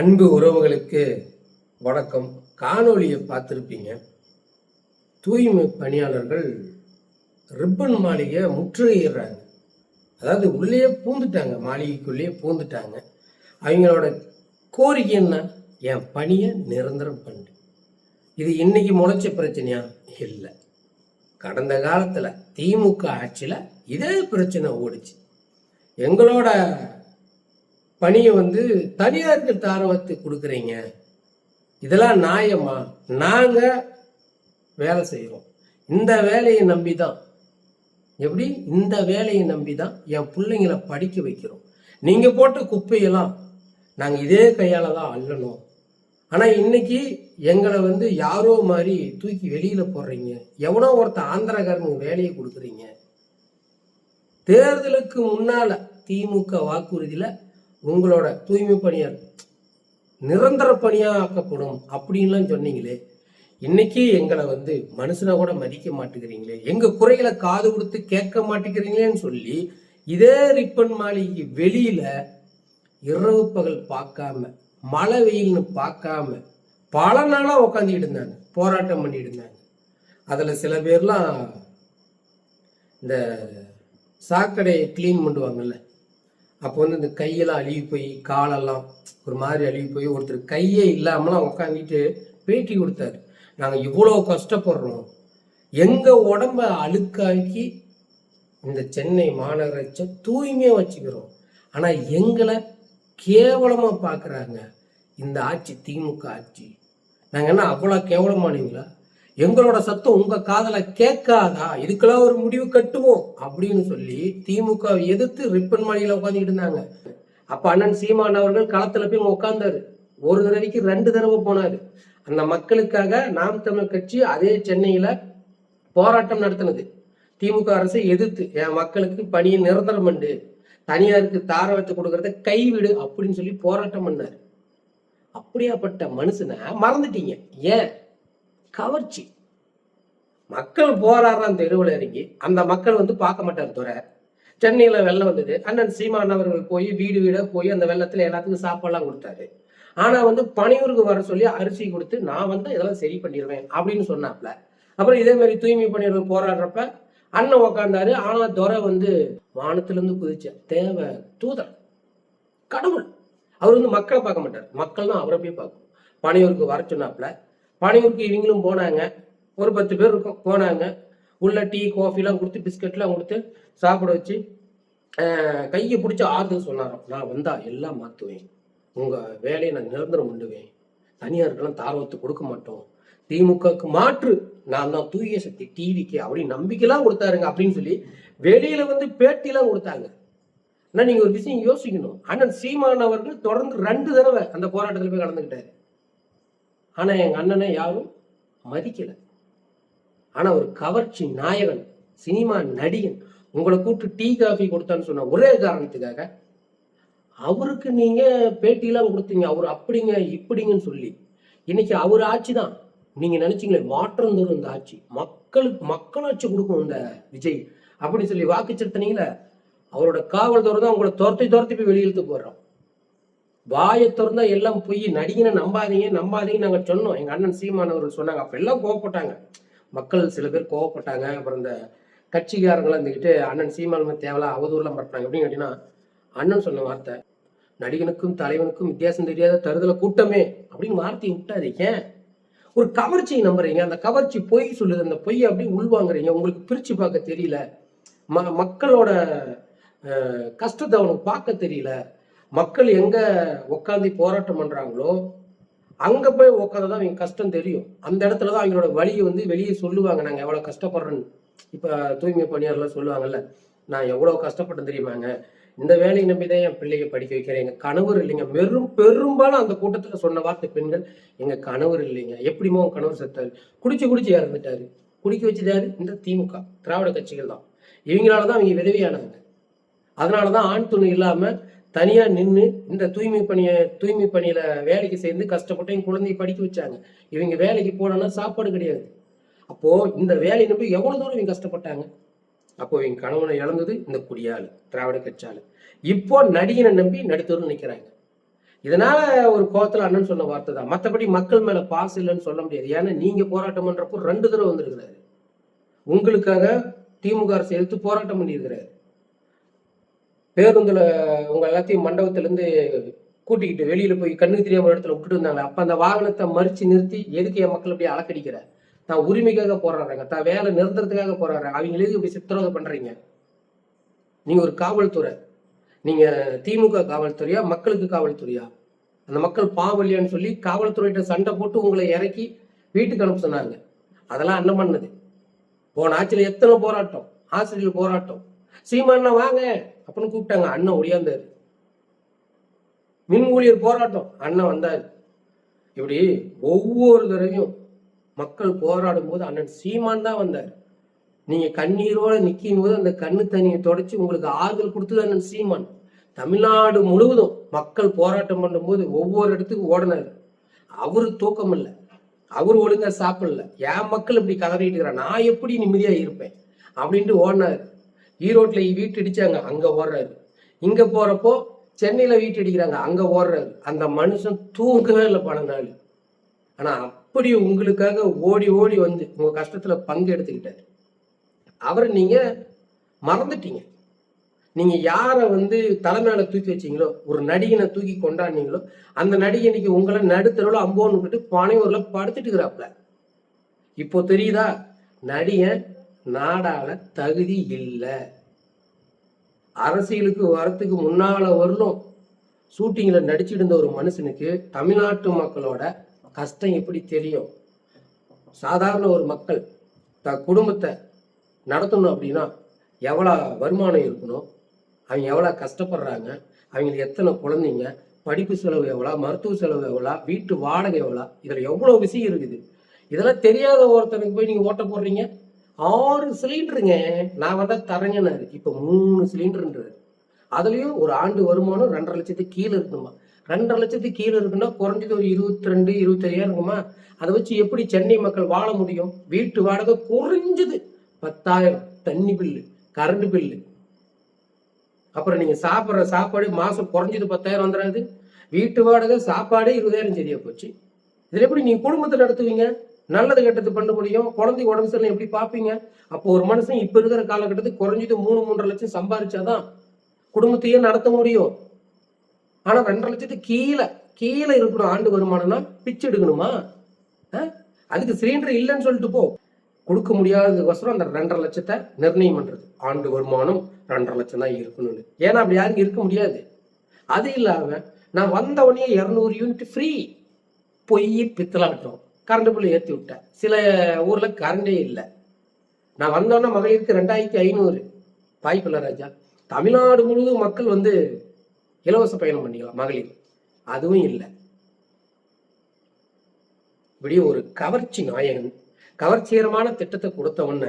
அன்பு உறவுகளுக்கு வணக்கம். காணொளியை பார்த்துருப்பீங்க. தூய்மை பணியாளர்கள் ரிப்பன் மாளிகை முற்றுகையிடுறாங்க. அதாவது உள்ளே பூந்துட்டாங்க, மாளிகைக்குள்ளேயே பூந்துட்டாங்க. அவங்களோட கோரிக்கை என்ன? என் பணியை நிரந்தரம் பண்ணு. இது இன்னைக்கு முளைச்ச பிரச்சனையா? இல்லை. கடந்த காலத்தில் திமுக ஆட்சியில் இதே பிரச்சனை ஓடிச்சு. எங்களோட பணியை தனியாருக்கு தாரவத்து கொடுக்குறீங்க, இதெல்லாம் நியாயமா? நாங்கள் வேலை செய்கிறோம், இந்த வேலையை நம்பி தான் இந்த வேலையை நம்பி தான் என் பிள்ளைங்களை படிக்க வைக்கிறோம். நீங்கள் போட்ட குப்பையெல்லாம் நாங்கள் இதே கையால் தான் அள்ளணும். ஆனால் இன்னைக்கு எங்களை யாரோ மாதிரி தூக்கி வெளியில் போடுறீங்க. எவனோ ஒருத்தர் ஆந்திரக்காரனுக்கு வேலையை கொடுக்குறீங்க. தேர்தலுக்கு முன்னால் திமுக வாக்குறுதியில் உங்களோட தூய்மை பணியார் நிரந்தர பணியாக ஆக்கப்படும் அப்படின்லாம் சொன்னீங்களே. இன்னைக்கு எங்களை மனுஷனை கூட மதிக்க மாட்டேங்கிறீங்களே, எங்க குறைகளை காது கொடுத்து கேட்க மாட்டேங்கிறீங்களேன்னு சொல்லி இதே ரிப்பன் மாளிகைக்கு வெளியில இரவு பகல் பார்க்காம, மழை வெயில்னு பார்க்காம பல நாளா உக்காந்துக்கிட்டு இருந்தாங்க, போராட்டம் பண்ணிட்டு இருந்தாங்க. அதுல சில பேர்லாம் இந்த சாக்கடையை கிளீன் பண்ணுவாங்கல்ல, அப்போ இந்த கையெல்லாம் அழுகி போய், காலெல்லாம் ஒரு மாதிரி அழுகி போய், ஒருத்தர் கையே இல்லாமலாம் உக்காந்துட்டு பேட்டி கொடுத்தாரு. நாங்கள் இவ்வளோ கஷ்டப்படுறோம், எங்கள் உடம்ப அழுக்காக்கி இந்த சென்னை மாநகராட்சி தூய்மையாக வச்சுக்கிறோம், ஆனால் எங்களை கேவலமாக பார்க்குறாங்க இந்த ஆட்சி, திமுக ஆட்சி. நாங்கள் என்ன அவ்வளோ கேவலமானீங்களா? எங்களோட சத்தம் உங்க காதல கேட்காதா? இதுக்கெல்லாம் ஒரு முடிவு கட்டுவோம் அப்படின்னு சொல்லி திமுக எதிர்த்து ரிப்பன் மாளிகையில உட்காந்துக்கிட்டு இருந்தாங்க. அப்ப அண்ணன் சீமான் அவர்கள் களத்துல போய் உட்கார்ந்தாரு. ஒரு தடவைக்கு 2 தடவை போனாரு. அந்த மக்களுக்காக நாம் தமிழ் கட்சி அதே சென்னையில போராட்டம் நடத்தினது. திமுக அரசை எதிர்த்து, என் மக்களுக்கு பணியை நிரந்தரம் பண்ணு, தனியாருக்கு தாரவத்தை கொடுக்கறத கைவிடு அப்படின்னு சொல்லி போராட்டம் பண்ணாரு. அப்படியாப்பட்ட மனுஷனை மறந்துட்டீங்க. ஏன்? கவர்ச்சி. மக்கள் போராடுறான் தெருவில் இறங்கி, அந்த மக்கள் பார்க்க மாட்டார். துறை சென்னையில வெள்ளம் வந்தது, அண்ணன் சீமான் அவர்கள் போய் வீடு வீட போய் அந்த வெள்ளத்துல எல்லாத்துக்கும் சாப்பாடுலாம் கொடுத்தாரு. ஆனா பணியூருக்கு வர சொல்லி அரிசி கொடுத்து, நான் இதெல்லாம் சரி பண்ணிடுவேன் அப்படின்னு சொன்னாப்ல. அப்புறம் இதே மாதிரி தூய்மை பணியாளர்கள் போராடுறப்ப அண்ணன் உக்காந்தாரு. ஆனா துறை வானத்துல இருந்து குதிச்ச தேவை தூதர், கடவுள். அவர் மக்களை பார்க்க மாட்டார், மக்கள் தான் அவரை போய் பார்க்கும். பணியூருக்கு வர சொன்னாப்ல. பணியூருக்கு இவங்களும் போனாங்க, ஒரு 10 பேர் இருக்கும். போனாங்க, உள்ள டீ காஃபிலாம் கொடுத்து, பிஸ்கட்லாம் கொடுத்து சாப்பிட வச்சு கையை பிடிச்சி ஆறுதல் சொன்னாராம். நான் வந்தா எல்லாம் மாற்றுவேன், உங்க வேலையை நான் நிரந்தரம் பண்ணுவேன், தனியாருக்கெல்லாம் தாரவத்து கொடுக்க மாட்டோம், திமுகவுக்கு மாற்று நான் தான் தூய சக்தி டிவிக்கு அப்படின்னு நம்பிக்கைலாம் கொடுத்தாருங்க அப்படின்னு சொல்லி வெளியில பேட்டிலாம் கொடுத்தாங்க. ஆனா நீங்க ஒரு விஷயம் யோசிக்கணும். அண்ணன் சீமான் அவர்கள் தொடர்ந்து 2 தடவை அந்த போராட்டத்தில் போய் கலந்துக்கிட்டாரு. ஆனா எங்க அண்ணனை யாரும் மதிக்கல. ஆனா ஒரு கவர்ச்சி நாயகன், சினிமா நடிகன் உங்களை கூப்பிட்டு டீ காஃபி கொடுத்தான்னு சொன்ன ஒரே காரணத்துக்காக அவருக்கு நீங்க பேட்டிலாம் கொடுத்தீங்க. அவர் அப்படிங்க இப்படிங்கன்னு சொல்லி இன்னைக்கு அவர் ஆட்சி தான். நீங்க நினைச்சீங்களே மாற்றம் தரும் இந்த ஆட்சி, மக்களாட்சி கொடுக்கும் இந்த விஜய் அப்படின்னு சொல்லி வாக்கு செலுத்தினீங்களே, அவரோட காவல் துறை தான் உங்களை துரத்தி போய் வெளியிழுத்து போடுறோம். வாயை திறந்தா எல்லாம் போய், நடிகனை நம்பாதீங்க நாங்க சொன்னோம். எங்க அண்ணன் சீமான் அவர்கள் சொன்னாங்க. அப்ப எல்லாம் கோவப்பட்டாங்க மக்கள், சில பேர் கோவப்பட்டாங்க. அப்புறம் இந்த கட்சிக்காரங்களாம் இருந்துக்கிட்டு அண்ணன் சீமான் தேவையில்ல அவதூறுலாம் பரப்புறாங்க அப்படின்னு கேட்டீங்கன்னா, அண்ணன் சொன்ன வார்த்தை, நடிகனுக்கும் தலைவனுக்கும் வித்தியாசம் தெரியாத தருதல கூட்டமே அப்படின்னு வார்த்தையை விட்டாது. ஏன்? ஒரு கவர்ச்சியை நம்புறீங்க, அந்த கவர்ச்சி பொய் சொல்லுது, அந்த பொய்யை அப்படி உள்வாங்குறீங்க. உங்களுக்கு பிரிச்சு பார்க்க தெரியல, மக்களோட கஷ்டத்தை அவனுக்கு பார்க்க தெரியல. மக்கள் எங்க உட்காந்து போராட்டம் பண்றாங்களோ அங்க போய் உட்காந்துதான் அவங்க கஷ்டம் தெரியும். அந்த இடத்துலதான் அவங்களோட வழியை வெளியே சொல்லுவாங்க, நாங்க எவ்வளவு கஷ்டப்படுறோன்னு. இப்ப தூய்மை பணியாளர்லாம் சொல்லுவாங்கல்ல, நான் எவ்வளவு கஷ்டப்பட்டேன் தெரியுமாங்க, இந்த வேலையை நம்பிதான் என் பிள்ளைங்க படிக்க வைக்கிறேன், எங்க கணவர் இல்லைங்க. பெரும்பாலும் அந்த கூட்டத்துல சொன்ன வார்த்தை பெண்கள், எங்க கணவர் இல்லைங்க. எப்படிமோ கணவர் செத்தாரு, குடிச்சு இறந்துட்டாரு. குடிக்க வச்சதாரு இந்த திமுக திராவிட கட்சிகள் தான். இவங்களாலதான் அவங்க விதவியானாங்க. அதனாலதான் ஆண் துணை இல்லாம தனியா நின்று இந்த தூய்மை பணியில வேலைக்கு சேர்ந்து கஷ்டப்பட்டு என் குழந்தைய படிக்க வச்சாங்க. இவங்க வேலைக்கு போனா சாப்பாடு கிடையாது. அப்போ இந்த வேலையை நம்பி எவ்வளவு தூரம் இவங்க கஷ்டப்பட்டாங்க. அப்போ இவங்க கணவனை இழந்தது இந்த குடியாளு, திராவிட கட்சியாளு. இப்போ நடிகனை நம்பி நடுத்தூர் நிற்கிறாங்க. இதனால ஒரு கோவத்துல அண்ணன் சொன்ன வார்த்தை தான். மற்றபடி மக்கள் மேல பாசம் இல்லைன்னு சொல்ல முடியாது. ஏன்னா நீங்க போராட்டம் பண்றப்போ 2 தடவை வந்திருக்கிறாரு. உங்களுக்காக திமுக அரசு எடுத்து போராட்டம் பண்ணியிருக்கிறாரு. பேருந்துல உங்க எல்லாத்தையும் மண்டபத்துல இருந்து கூட்டிக்கிட்டு வெளியில போய் கண்ணுக்கு தெரியாம இடத்துல விட்டுட்டு இருந்தாங்க. அப்ப அந்த வாகனத்தை மறிச்சு நிறுத்தி எதுக்கு என் மக்கள் அப்படியே அலக்கடிக்கிற, தான் உரிமைக்காக போராடுறாங்க, தான் வேலை நிரந்தரத்துக்காக போராடுறாங்க, அவங்களே இப்படி சித்திரவதை பண்றீங்க. நீங்க ஒரு காவல்துறை, நீங்க திமுக காவல்துறையா மக்களுக்கு காவல்துறையா? அந்த மக்கள் பாவலியான்னு சொல்லி காவல்துறையிட்ட சண்டை போட்டு உங்களை இறக்கி வீட்டுக்கு அனுப்ப சொன்னாங்க. அதெல்லாம் அண்ணன் பண்ணது. போன ஆட்சியில் எத்தனை போராட்டம், ஆசிரியர் போராட்டம், சீமானா வாங்க அப்படின்னு கூப்பிட்டாங்க, அண்ணன் ஒடியாந்தாரு. மின் ஊழியர் போராட்டம், அண்ணன் வந்தாரு. இப்படி ஒவ்வொரு தடவையும் மக்கள் போராடும் போது அண்ணன் சீமான் தான் வந்தார். நீங்க கண்ணீரோட நிற்கும் போது அந்த கண்ணு தண்ணியை தொடச்சி உங்களுக்கு ஆறுதல் கொடுத்தது அண்ணன் சீமான். தமிழ்நாடு முழுவதும் மக்கள் போராட்டம் பண்ணும்போது ஒவ்வொரு இடத்துக்கு ஓடினாரு. அவரு தூக்கம் இல்லை, அவரு ஒழுங்கா சாப்பிடல, என் மக்கள் இப்படி கதறிட்டு இருக்கிறான், நான் எப்படி நிம்மதியா இருப்பேன் அப்படின்ட்டு ஓடினாரு. ஈரோட்ல வீட்டு இடிச்சாங்க, அங்க ஓடுறாரு. இங்க போறப்போ சென்னையில வீட்டு அடிக்கிறாங்க, அங்க ஓடுறாரு. அந்த மனுஷன் தூங்கவே இல்லை பல நாள். ஆனா அப்படி உங்களுக்காக ஓடி ஓடி வந்து உங்க கஷ்டத்துல பங்கு எடுத்துக்கிட்டாரு. அவரை நீங்க மறந்துட்டீங்க. நீங்க யார தலைமையில தூக்கி வச்சீங்களோ, ஒரு நடிகனை தூக்கி கொண்டாடினீங்களோ, அந்த நடிகை இன்னைக்கு உங்களை நடுத்தரவுல அம்போன்னு விட்டு பனையூர்ல படுத்துட்டு இருக்கிறாப்ல. இப்போ தெரியுதா, நடிகன் நாடால தகுதி இல்லை. அரசியலுக்கு வரத்துக்கு முன்னால வரலும் ஷூட்டிங்ல நடிச்சுட்டு இருந்த ஒரு மனுஷனுக்கு தமிழ்நாட்டு மக்களோட கஷ்டம் எப்படி தெரியும்? சாதாரண ஒரு மக்கள் குடும்பத்தை நடத்தணும் அப்படின்னா எவ்வளோ வருமானம் இருக்கணும், அவங்க எவ்வளோ கஷ்டப்படுறாங்க, அவங்களுக்கு எத்தனை குழந்தைங்க, படிப்பு செலவு எவ்வளோ, மருத்துவ செலவு எவ்வளோ, வீட்டு வாடகை எவ்வளோ, இதில் எவ்வளோ விஷயம் இருக்குது. இதெல்லாம் தெரியாத ஒருத்தனுக்கு போய் நீங்கள் ஓட்ட போடுறீங்க. 6 சிலிண்டருங்க நான் தரேங்கன்னாரு, இப்போ 3 சிலிண்டருன்றாரு. அதுலயும் ஒரு ஆண்டு வருமானம் 2.5 லட்சத்துக்கு கீழே இருக்கணுமா? 2.5 லட்சத்துக்கு கீழே இருக்குன்னா குறைஞ்சது ஒரு 22, 25 இருக்குமா? அதை வச்சு எப்படி சென்னை மக்கள் வாழ முடியும்? வீட்டு வாடகை குறைஞ்சது 10,000, தண்ணி பில்லு, கரண்ட் பில்லு, அப்புறம் நீங்க சாப்பிட்ற சாப்பாடு மாசம் குறைஞ்சது 10,000 வந்துடாது. வீட்டு வாடகை, சாப்பாடே 20,000 சரியா போச்சு. இதுல எப்படி நீங்க குடும்பத்தை நடத்துவீங்க? நல்லது கெட்டது பண்ண முடியும்? குழந்தை உடம்பு சரியில்லை எப்படி பார்ப்பீங்க? அப்போ ஒரு மனுஷன் இப்ப இருக்கிற காலகட்டத்துக்கு குறைஞ்சது 3-3.5 லட்சம் சம்பாதிச்சாதான் குடும்பத்தையே நடத்த முடியும். ஆனா 2.5 லட்சத்துக்கு கீழே இருக்கணும் ஆண்டு வருமானம்னா பிச்சை எடுக்கணுமா? அதுக்கு சிலிண்டர் இல்லைன்னு சொல்லிட்டு போ. கொடுக்க முடியாததுக்கோசரம் அந்த 2.5 லட்சத்தை நிர்ணயம் பண்றது, ஆண்டு வருமானம் 2.5 லட்சம் தான் இருக்கணும்னு. ஏன்னா அப்படி யாருக்கும் இருக்க முடியாது. அது இல்லாம நான் வந்த உடனே 200 யூனிட் ஃப்ரீ, பொய் பித்தலாட்டம், கரண்ட் பில்லு ஏற்றி விட்டேன். சில ஊர்ல கரண்டே இல்லை. நான் வந்தோன்னா மகளிருக்கு 2,500. வாய்ப்பில்லை ராஜா. தமிழ்நாடு முழுவதும் மக்கள் இலவச பயணம் பண்ணிக்கலாம் மகளிர், அதுவும் இல்லை. இப்படி ஒரு கவர்ச்சி நாயகன் கவர்ச்சிகரமான திட்டத்தை கொடுத்தவொன்ன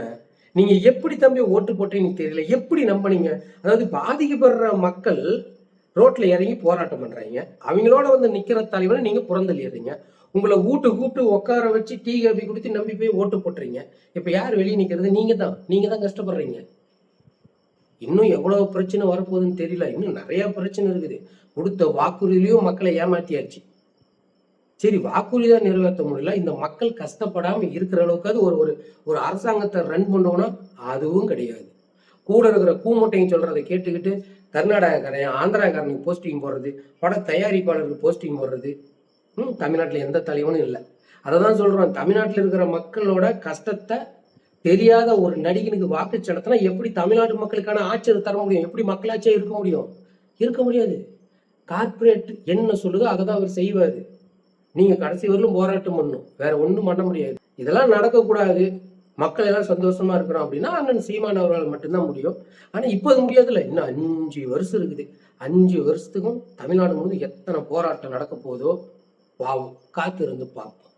நீங்க எப்படி தம்பி ஓட்டு போட்டீங்கன்னு தெரியல, எப்படி நம்பினீங்க? அதாவது பாதிக்கப்படுற மக்கள் ரோட்ல இறங்கி போராட்டம் பண்றாங்க, அவங்களோட நிக்கிற தலைவனை நீங்க புறந்தள்ளிடுறீங்க. உங்களை கூப்பிட்டு உட்கார வச்சு டீ காபி கொடுத்து நம்பி போய் ஓட்டு போட்டுறீங்க. இப்ப யார் வெளியே நிக்கிறது? நீங்க தான் கஷ்டப்படுறீங்க. இன்னும் எவ்வளவு பிரச்சனை வரப்போகுதுன்னு தெரியல. இன்னும் நிறைய பிரச்சனை இருக்குது. கொடுத்த வாக்குறுதியிலையும் மக்களை ஏமாத்தியாச்சு. சரி, வாக்குறுதி தான் நிறைவேற்ற முடியல, இந்த மக்கள் கஷ்டப்படாம இருக்கிற அளவுக்காவது ஒரு அரசாங்கத்தை ரன் பண்ணோம்னா அதுவும் கிடையாது. கூட இருக்கிற கூமட்டையும் சொல்றதை கேட்டுக்கிட்டு கர்நாடகக்காரன், ஆந்திராக்காரனுக்கு போஸ்டிங் போடுறது, பட தயாரிப்பாளருக்கு போஸ்டிங் போடுறது. தமிழ்நாட்டில் எந்த தலைவனும் இல்லை. அதை தான் சொல்றோம், தமிழ்நாட்டில் இருக்கிற மக்களோட கஷ்டத்தை தெரியாத ஒரு நடிகனுக்கு வாக்கு செலுத்தினா எப்படி தமிழ்நாட்டு மக்களுக்கான ஆட்சியை தர முடியும்? எப்படி மக்களாட்சியா இருக்க முடியும்? இருக்க முடியாது. கார்பரேட் என்ன சொல்லுதோ அதை தான் அவர் செய்வாரு. நீங்க கடைசி வரலும் போராட்டம் பண்ணணும், வேற ஒண்ணும் பண்ண முடியாது. இதெல்லாம் நடக்கக்கூடாது, மக்கள் எல்லாம் சந்தோஷமா இருக்கிறோம் அப்படின்னா அண்ணன் சீமான் அவர்களால் மட்டும்தான் முடியும். ஆனா இப்ப அது முடியாதுல்ல. இன்னும் 5 வருஷம் இருக்குது. 5 வருஷத்துக்கும் தமிழ்நாடு முழுவதும் எத்தனை போராட்டம் நடக்க போதோ பாவம், காத்து இருந்து பார்ப்போம்.